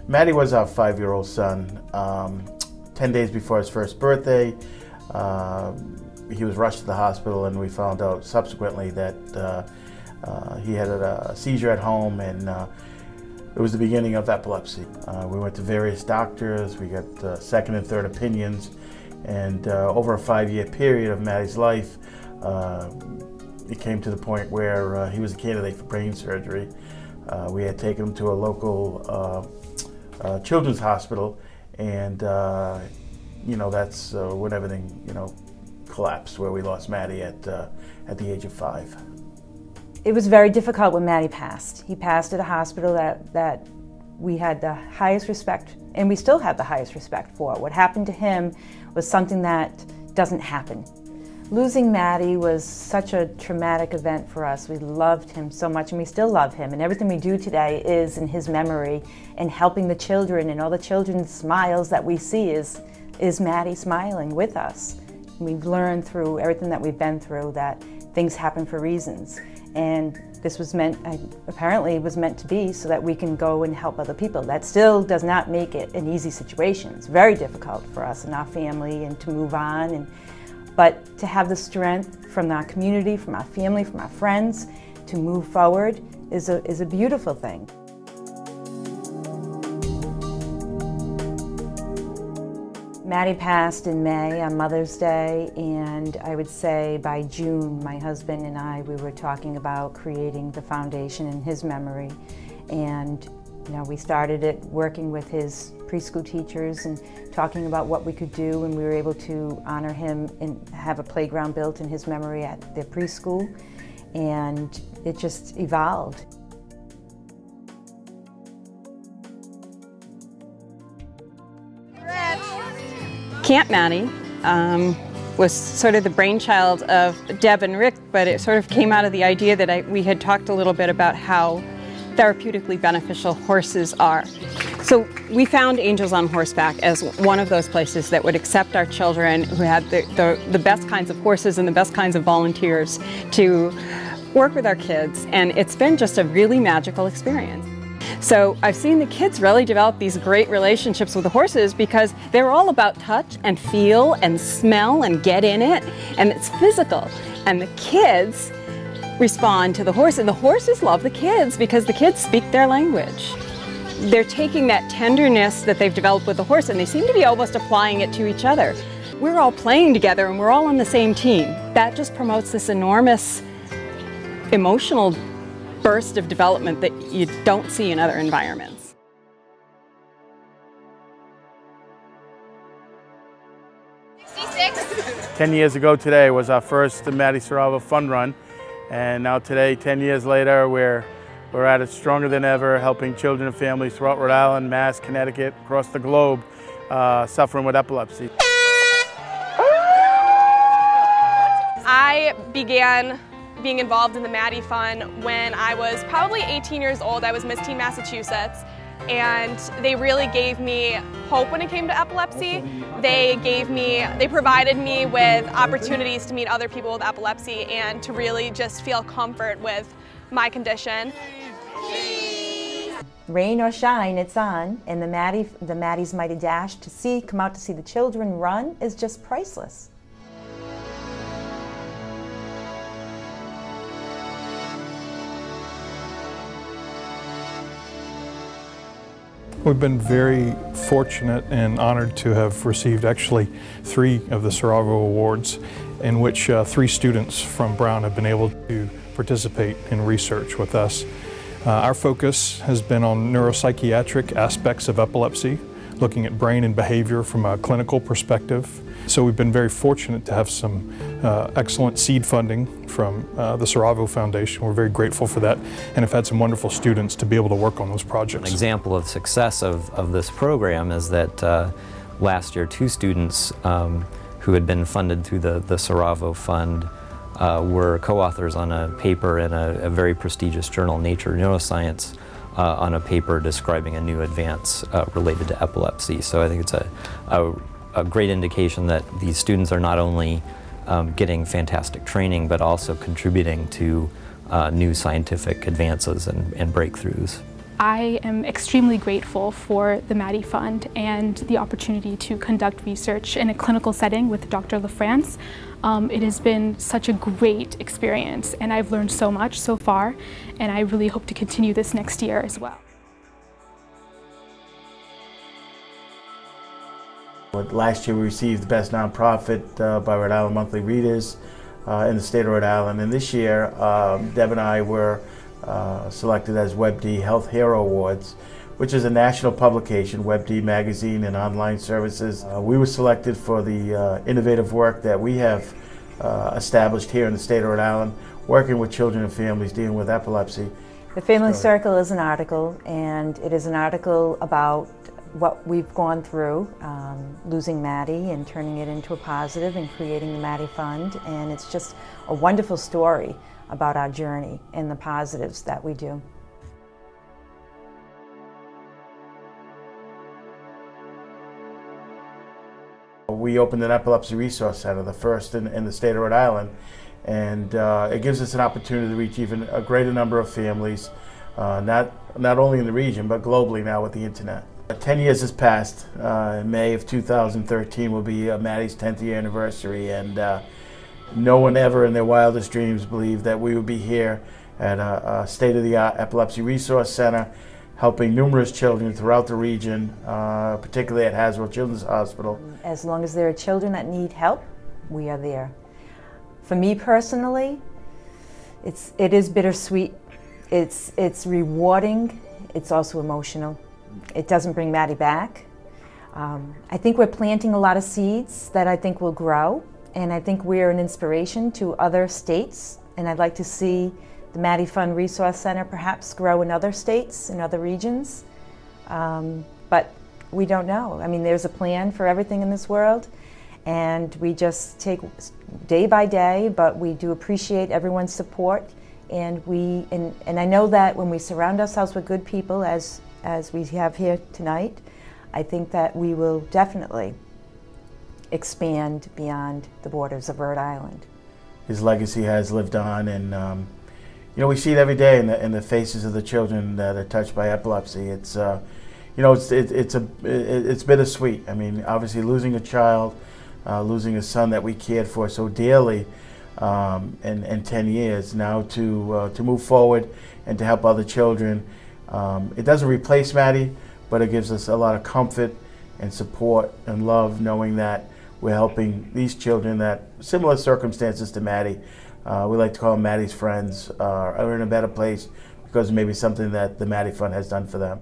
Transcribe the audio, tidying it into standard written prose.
Matty was our 5-year-old son. 10 days before his first birthday, he was rushed to the hospital, and we found out subsequently that he had a seizure at home, and it was the beginning of epilepsy. We went to various doctors, we got second and third opinions, and over a 5-year period of Matty's life, it came to the point where he was a candidate for brain surgery. We had taken him to a local children's hospital, and that's when everything collapsed, where we lost Matty at the age of 5. It was very difficult when Matty passed. He passed at a hospital that we had the highest respect, and we still have the highest respect for. What happened to him was something that doesn't happen. Losing Matty was such a traumatic event for us. We loved him so much, and we still love him, and everything we do today is in his memory, and helping the children, and all the children's smiles that we see is Matty smiling with us. We've learned through everything that we've been through that things happen for reasons, and this was apparently was meant to be so that we can go and help other people. That still does not make it an easy situation. It's very difficult for us and our family, and to move on, but to have the strength from our community, from our family, from our friends to move forward is a beautiful thing. Matty passed in May on Mother's Day, and I would say by June, my husband and I, we were talking about creating the foundation in his memory. And we started it working with his preschool teachers and talking about what we could do, and we were able to honor him and have a playground built in his memory at the preschool, and it just evolved. Camp Matty was sort of the brainchild of Deb and Rick, but it sort of came out of the idea that we had talked a little bit about how therapeutically beneficial horses are. So we found Angels on Horseback as one of those places that would accept our children who had the best kinds of horses and the best kinds of volunteers to work with our kids, and it's been just a really magical experience. So I've seen the kids really develop these great relationships with the horses because they're all about touch and feel and smell and get in it, and it's physical. And the kids respond to the horse, and the horses love the kids because the kids speak their language. They're taking that tenderness that they've developed with the horse, and they seem to be almost applying it to each other. We're all playing together and we're all on the same team. That just promotes this enormous emotional burst of development that you don't see in other environments. "10 years ago today was our first Matty Fund Run, and now today, 10 years later, we're at it stronger than ever, helping children and families throughout Rhode Island, Mass, Connecticut, across the globe, suffering with epilepsy. I began being involved in the MattyFund when I was probably 18 years old. I was Miss Teen Massachusetts, and they really gave me hope when it came to epilepsy. They provided me with opportunities to meet other people with epilepsy and to really just feel comfort with my condition. Rain or shine, it's on, and the Matty's Mighty Dash come out to see the children run is just priceless. We've been very fortunate and honored to have received actually 3 of the Saravo Awards, in which 3 students from Brown have been able to participate in research with us. Our focus has been on neuropsychiatric aspects of epilepsy, looking at brain and behavior from a clinical perspective. So we've been very fortunate to have some excellent seed funding from the Saravo Foundation. We're very grateful for that, and have had some wonderful students to be able to work on those projects. An example of success of this program is that last year 2 students who had been funded through the Saravo Fund were co-authors on a paper in a very prestigious journal, Nature Neuroscience, on a paper describing a new advance related to epilepsy. So I think it's a great indication that these students are not only getting fantastic training, but also contributing to new scientific advances and breakthroughs. I am extremely grateful for the MattyFund and the opportunity to conduct research in a clinical setting with Dr. LaFrance. It has been such a great experience, and I've learned so much so far, and I really hope to continue this next year as well. Last year we received the Best Nonprofit by Rhode Island Monthly Readers in the state of Rhode Island, and this year Deb and I were selected as WebD Health Hero Awards, which is a national publication, WebD magazine and online services. We were selected for the innovative work that we have established here in the state of Rhode Island, working with children and families dealing with epilepsy. The Family Circle is an article, and it is an article about what we've gone through, losing Matty and turning it into a positive and creating the MattyFund, and it's just a wonderful story about our journey and the positives that we do. We opened an epilepsy resource center, the first in the state of Rhode Island, and it gives us an opportunity to reach even a greater number of families, not only in the region but globally now with the internet. 10 years has passed. In May of 2013 will be Matty's 10th year anniversary, and no one ever in their wildest dreams believed that we would be here at a state-of-the-art epilepsy resource center, helping numerous children throughout the region, particularly at Hasbro Children's Hospital. As long as there are children that need help, we are there. For me personally, it is bittersweet. It's rewarding. It's also emotional. It doesn't bring Matty back. I think we're planting a lot of seeds that I think will grow, and I think we're an inspiration to other states, and I'd like to see the MattyFund Resource Center perhaps grow in other states, in other regions, but we don't know. I mean, there's a plan for everything in this world, and we just take day by day, but we do appreciate everyone's support, and I know that when we surround ourselves with good people, as we have here tonight, I think that we will definitely expand beyond the borders of Rhode Island. His legacy has lived on, and you know, we see it every day in the faces of the children that are touched by epilepsy. It's you know, it's bittersweet. I mean, obviously losing a child, losing a son that we cared for so dearly in 10 years. Now to move forward and to help other children. It doesn't replace Matty, but it gives us a lot of comfort and support and love, knowing that we're helping these children that similar circumstances to Matty. We like to call them Matty's friends, are in a better place because of maybe something that the MattyFund has done for them.